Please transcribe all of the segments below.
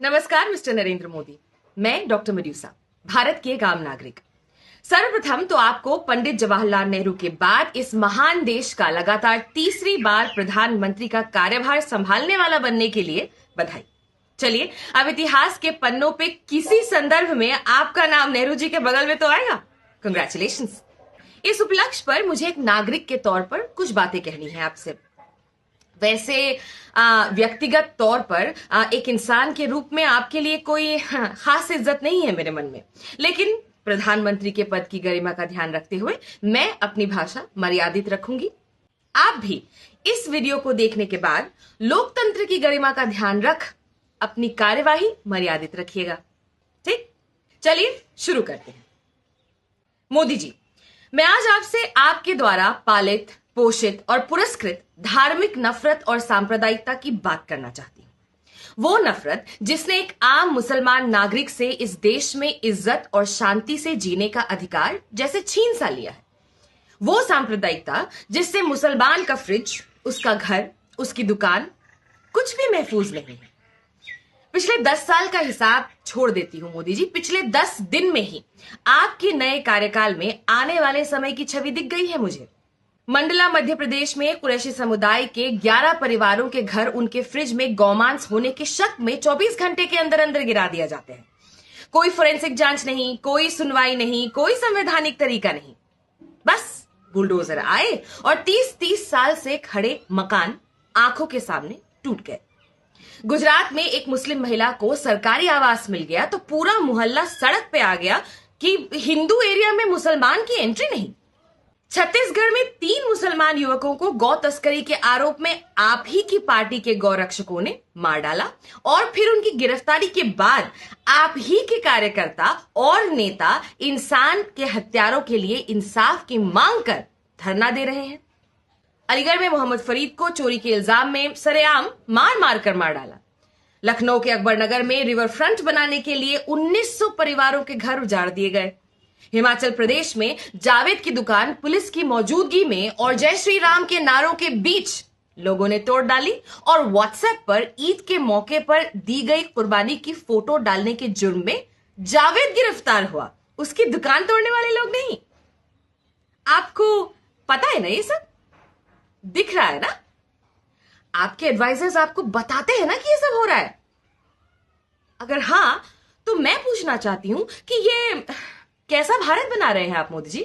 नमस्कार मिस्टर नरेंद्र मोदी। मैं डॉक्टर मड्यूसा, भारत की एक आम नागरिक। सर्वप्रथम तो आपको पंडित जवाहरलाल नेहरू के बाद इस महान देश का लगातार तीसरी बार प्रधानमंत्री का कार्यभार संभालने वाला बनने के लिए बधाई। चलिए, अब इतिहास के पन्नों पे किसी संदर्भ में आपका नाम नेहरू जी के बगल में तो आएगा। कंग्रेचुलेशंस। इस उपलक्ष्य पर मुझे एक नागरिक के तौर पर कुछ बातें कहनी है आपसे। वैसे व्यक्तिगत तौर पर एक इंसान के रूप में आपके लिए कोई खास इज्जत नहीं है मेरे मन में, लेकिन प्रधानमंत्री के पद की गरिमा का ध्यान रखते हुए मैं अपनी भाषा मर्यादित रखूंगी। आप भी इस वीडियो को देखने के बाद लोकतंत्र की गरिमा का ध्यान रख अपनी कार्यवाही मर्यादित रखिएगा। ठीक, चलिए शुरू करते हैं। मोदी जी, मैं आज आपसे आपके द्वारा पालित, पोषित और पुरस्कृत धार्मिक नफरत और सांप्रदायिकता की बात करना चाहती हूं। वो नफरत जिसने एक आम मुसलमान नागरिक से इस देश में इज्जत और शांति से जीने का अधिकार जैसे छीन सा लिया है। वो सांप्रदायिकता जिससे मुसलमान का फ्रिज, उसका घर, उसकी दुकान कुछ भी महफूज नहीं है। पिछले 10 साल का हिसाब छोड़ देती हूं मोदी जी। पिछले 10 दिन में ही आपके नए कार्यकाल में आने वाले समय की छवि दिख गई है मुझे। मंडला मध्य प्रदेश में कुरैशी समुदाय के 11 परिवारों के घर उनके फ्रिज में गौमांस होने के शक में 24 घंटे के अंदर अंदर गिरा दिया जाते हैं। कोई फोरेंसिक जांच नहीं, कोई सुनवाई नहीं, कोई संवैधानिक तरीका नहीं। बस बुलडोजर आए और 30-30 साल से खड़े मकान आंखों के सामने टूट गए। गुजरात में एक मुस्लिम महिला को सरकारी आवास मिल गया तो पूरा मोहल्ला सड़क पे आ गया कि हिंदू एरिया में मुसलमान की एंट्री नहीं। छत्तीसगढ़ में 3 मुसलमान युवकों को गौ तस्करी के आरोप में आप ही की पार्टी के गौरक्षकों ने मार डाला और फिर उनकी गिरफ्तारी के बाद आप ही के कार्यकर्ता और नेता इंसान के हत्यारों के लिए इंसाफ की मांग कर धरना दे रहे हैं। अलीगढ़ में मोहम्मद फरीद को चोरी के इल्जाम में सरेआम मार कर मार डाला। लखनऊ के अकबरनगर में रिवर फ्रंट बनाने के लिए 1900 परिवारों के घर उजाड़ दिए गए। हिमाचल प्रदेश में जावेद की दुकान पुलिस की मौजूदगी में और जय श्री राम के नारों के बीच लोगों ने तोड़ डाली और व्हाट्सएप पर ईद के मौके पर दी गई कुर्बानी की फोटो डालने के जुर्म में जावेद गिरफ्तार हुआ, उसकी दुकान तोड़ने वाले लोग नहीं। आपको पता है ना, ये सब दिख रहा है ना। आपके एडवाइजर्स आपको बताते हैं ना कि ये सब हो रहा है। अगर हां, तो मैं पूछना चाहती हूं कि ये कैसा भारत बना रहे हैं आप मोदी जी?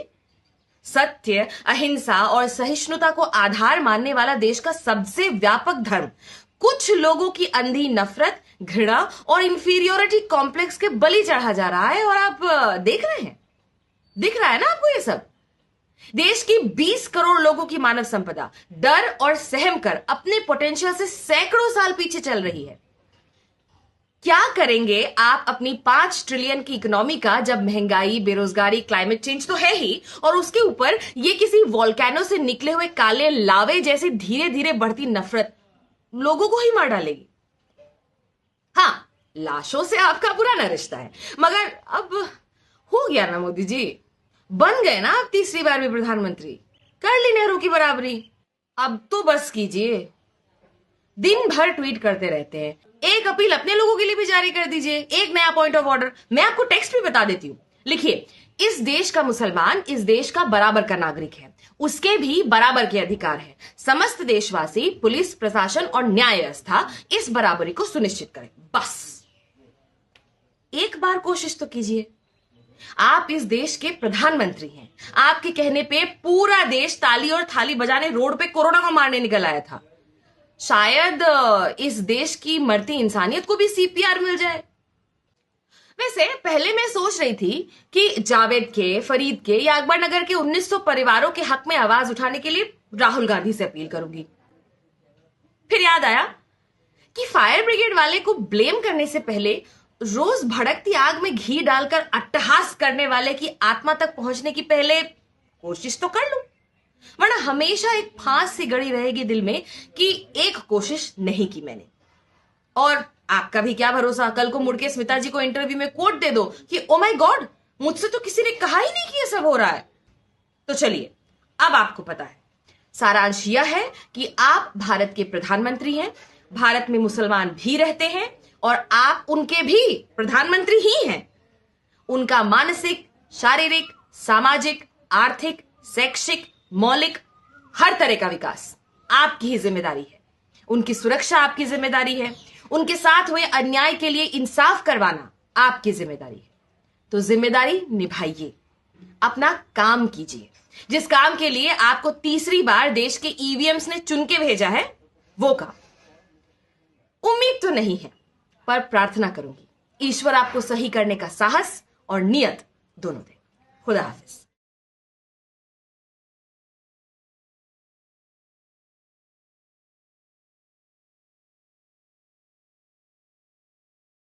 सत्य, अहिंसा और सहिष्णुता को आधार मानने वाला देश का सबसे व्यापक धर्म कुछ लोगों की अंधी नफरत, घृणा और इंफीरियोरिटी कॉम्प्लेक्स के बलि चढ़ा जा रहा है और आप देख रहे हैं। दिख रहा है ना आपको ये सब? देश की 20 करोड़ लोगों की मानव संपदा डर और सहम कर अपने पोटेंशियल से सैकड़ों साल पीछे चल रही है। क्या करेंगे आप अपनी 5 ट्रिलियन की इकोनॉमी का जब महंगाई, बेरोजगारी, क्लाइमेट चेंज तो है ही और उसके ऊपर ये किसी वोल्केनो से निकले हुए काले लावे जैसी धीरे धीरे बढ़ती नफरत लोगों को ही मार डालेगी। हां, लाशों से आपका पुराना रिश्ता है, मगर अब हो गया ना मोदी जी। बन गए ना आप तीसरी बार भी प्रधानमंत्री, कर ली नेहरू की बराबरी। अब तो बस कीजिए। दिन भर ट्वीट करते रहते हैं। एक अपील अपने लोगों के लिए भी जारी कर दीजिए, एक नया पॉइंट ऑफ ऑर्डर। मैं आपको टेक्स्ट भी बता देती हूं। लिखिए, इस देश का मुसलमान इस देश का बराबर का नागरिक है, उसके भी बराबर के अधिकार है। समस्त देशवासी, पुलिस प्रशासन और न्याय व्यवस्था इस बराबरी को सुनिश्चित करें। बस एक बार कोशिश तो कीजिए। आप इस देश के प्रधानमंत्री हैं। आपके कहने पे पूरा देश ताली और थाली बजाने रोड पे कोरोना को मारने निकल आया था। शायद इस देश की मरती इंसानियत को भी सीपीआर मिल जाए। वैसे पहले मैं सोच रही थी कि जावेद के, फरीद के या अकबरनगर के 1900 परिवारों के हक में आवाज उठाने के लिए राहुल गांधी से अपील करूंगी। फिर याद आया कि फायर ब्रिगेड वाले को ब्लेम करने से पहले रोज भड़कती आग में घी डालकर अट्टहास करने वाले की आत्मा तक पहुंचने की पहले कोशिश तो कर लूं, वरना हमेशा एक फांस सी गड़ी रहेगी दिल में कि एक कोशिश नहीं की मैंने। और आपका भी क्या भरोसा, कल को मुड़ के स्मिता जी को इंटरव्यू में कोट दे दो कि ओ माय गॉड, मुझसे तो किसी ने कहा ही नहीं कि ये सब हो रहा है। तो चलिए, अब आपको पता है। सारांश यह है कि आप भारत के प्रधानमंत्री हैं, भारत में मुसलमान भी रहते हैं और आप उनके भी प्रधानमंत्री ही हैं। उनका मानसिक, शारीरिक, सामाजिक, आर्थिक, शैक्षिक, मौलिक हर तरह का विकास आपकी ही जिम्मेदारी है। उनकी सुरक्षा आपकी जिम्मेदारी है। उनके साथ हुए अन्याय के लिए इंसाफ करवाना आपकी जिम्मेदारी है। तो जिम्मेदारी निभाइए, अपना काम कीजिए। जिस काम के लिए आपको तीसरी बार देश के ईवीएम्स ने चुन के भेजा है वो काम। उम्मीद तो नहीं है, पर प्रार्थना करूंगी ईश्वर आपको सही करने का साहस और नियत दोनों दे। खुदा हाफिज।